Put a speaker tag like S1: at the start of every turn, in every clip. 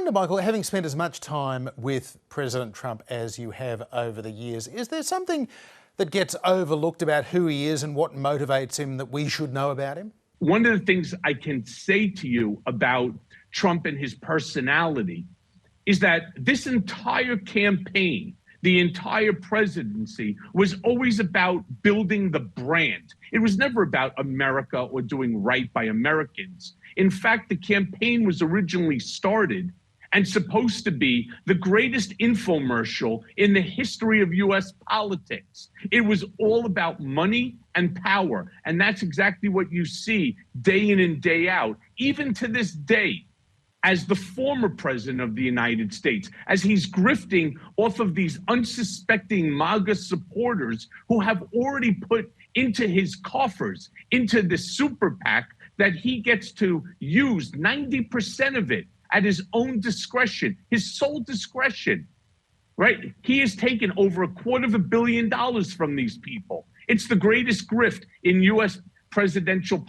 S1: wonder, Michael, having spent as much time with President Trump as you have over the years, is there something that gets overlooked about who he is and what motivates him that we should know about him?
S2: One of the things I can say to you about Trump and his personality is that this entire campaign, the entire presidency, was always about building the brand. It was never about America or doing right by Americans. In fact, the campaign was originally started and supposed to be the greatest infomercial in the history of U.S. politics. It was all about money and power. And that's exactly what you see day in and day out, even to this day. As the former president of the United States, as he's grifting off of these unsuspecting MAGA supporters who have already put into his coffers, into the super PAC, that he gets to use 90% of it at his own discretion, his sole discretion, right? He has taken over $250 million from these people. It's the greatest grift in U.S. presidential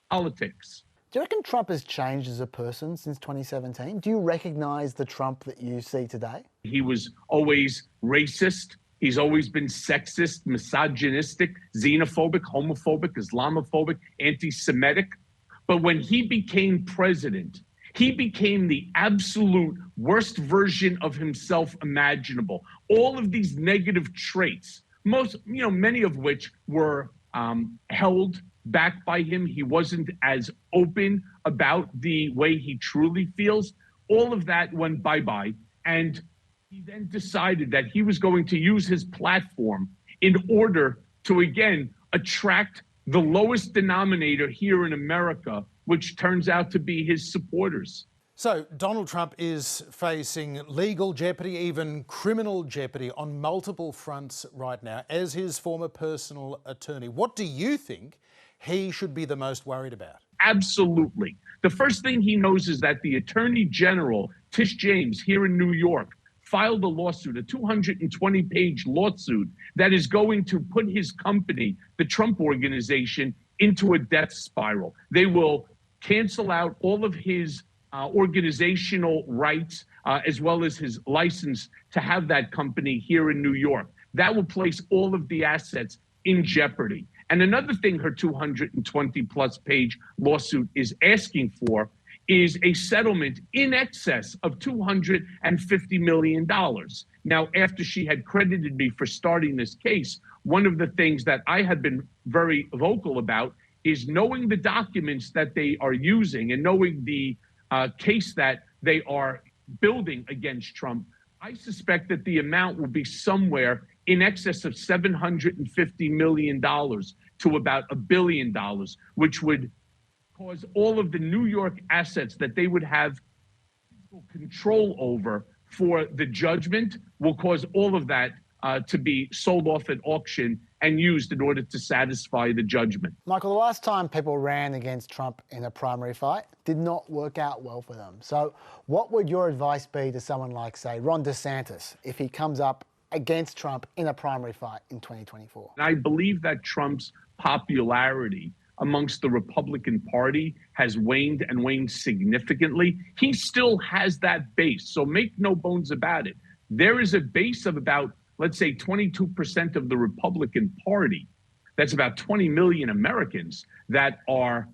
S2: politics.
S3: Do you reckon Trump has changed as a person since 2017? Do you recognise the Trump that you see today?
S2: He was always racist. He's always been sexist, misogynistic, xenophobic, homophobic, Islamophobic, anti-Semitic. But when he became president, he became the absolute worst version of himself imaginable. All of these negative traits, many of which were held back by him. He wasn't as open about the way he truly feels. All of that went bye-bye. And he then decided that he was going to use his platform in order to, again, attract the lowest denominator here in America, which turns out to be his supporters.
S1: So Donald Trump is facing legal jeopardy, even criminal jeopardy on multiple fronts right now as his former personal attorney. What do you think he should be the most worried about?
S2: Absolutely. The first thing he knows is that the Attorney General, Tish James, here in New York, filed a lawsuit, a 220-page lawsuit that is going to put his company, the Trump Organization, into a death spiral. They will cancel out all of his organizational rights, as well as his license to have that company here in New York. That will place all of the assets in jeopardy. And another thing her 220-plus page lawsuit is asking for is a settlement in excess of $250 million. Now, after she had credited me for starting this case, one of the things that I had been very vocal about is knowing the documents that they are using and knowing the case that they are building against Trump. I suspect that the amount will be somewhere in excess of $750 million to about $1 billion, which would cause all of the New York assets that they would have control over for the judgment will cause all of that to be sold off at auction and used in order to satisfy the judgment.
S3: Michael, the last time people ran against Trump in a primary fight did not work out well for them. So what would your advice be to someone like, say, Ron DeSantis, if he comes up against Trump in a primary fight in 2024?
S2: I believe that Trump's popularity amongst the Republican Party has waned and waned significantly. He still has that base, so make no bones about it. There is a base of about, let's say, 22% of the Republican Party. That's about 20 million Americans that are,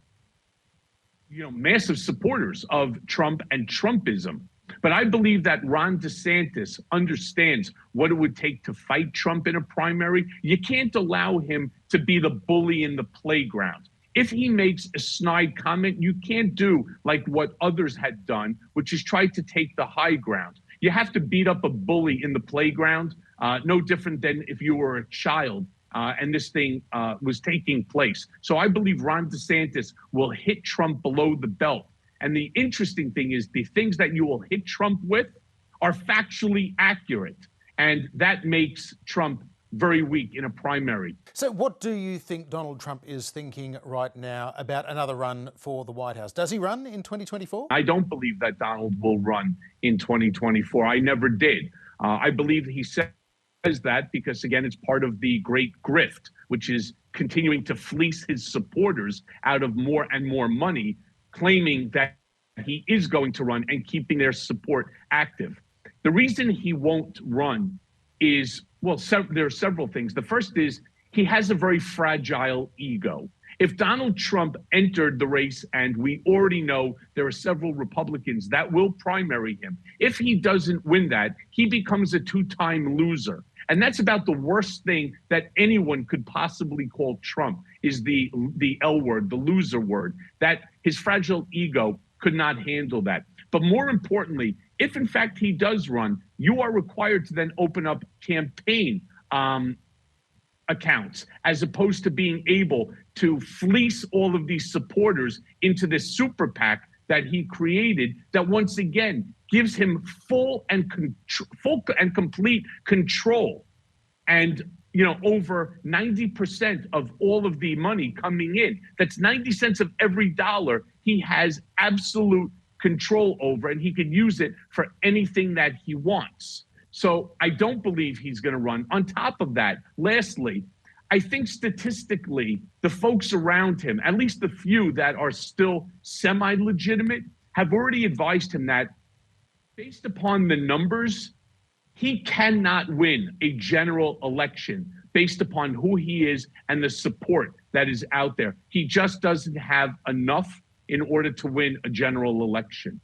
S2: massive supporters of Trump and Trumpism. But I believe that Ron DeSantis understands what it would take to fight Trump in a primary. You can't allow him to be the bully in the playground. If he makes a snide comment, you can't do like what others had done, which is try to take the high ground. You have to beat up a bully in the playground, no different than if you were a child and this thing was taking place. So I believe Ron DeSantis will hit Trump below the belt. And the interesting thing is the things that you will hit Trump with are factually accurate. And that makes Trump very weak in a primary.
S1: So what do you think Donald Trump is thinking right now about another run for the White House? Does he run in 2024?
S2: I don't believe that Donald will run in 2024. I never did. I believe he says that because, again, it's part of the great grift, which is continuing to fleece his supporters out of more and more money, claiming that he is going to run and keeping their support active. The reason he won't run is, well, there are several things. The first is he has a very fragile ego. If Donald Trump entered the race, and we already know there are several Republicans that will primary him, if he doesn't win that, he becomes a two-time loser. And that's about the worst thing that anyone could possibly call Trump, is the L word, the loser word, that his fragile ego could not handle that. But more importantly, if in fact he does run, you are required to then open up campaign accounts, as opposed to being able to fleece all of these supporters into this super PAC that he created, that once again gives him full and complete control. And over 90% of all of the money coming in, that's 90 cents of every dollar, he has absolute control over, and he can use it for anything that he wants. So I don't believe he's going to run. On top of that, lastly, I think statistically, the folks around him, at least the few that are still semi-legitimate, have already advised him that based upon the numbers, he cannot win a general election based upon who he is and the support that is out there. He just doesn't have enough in order to win a general election.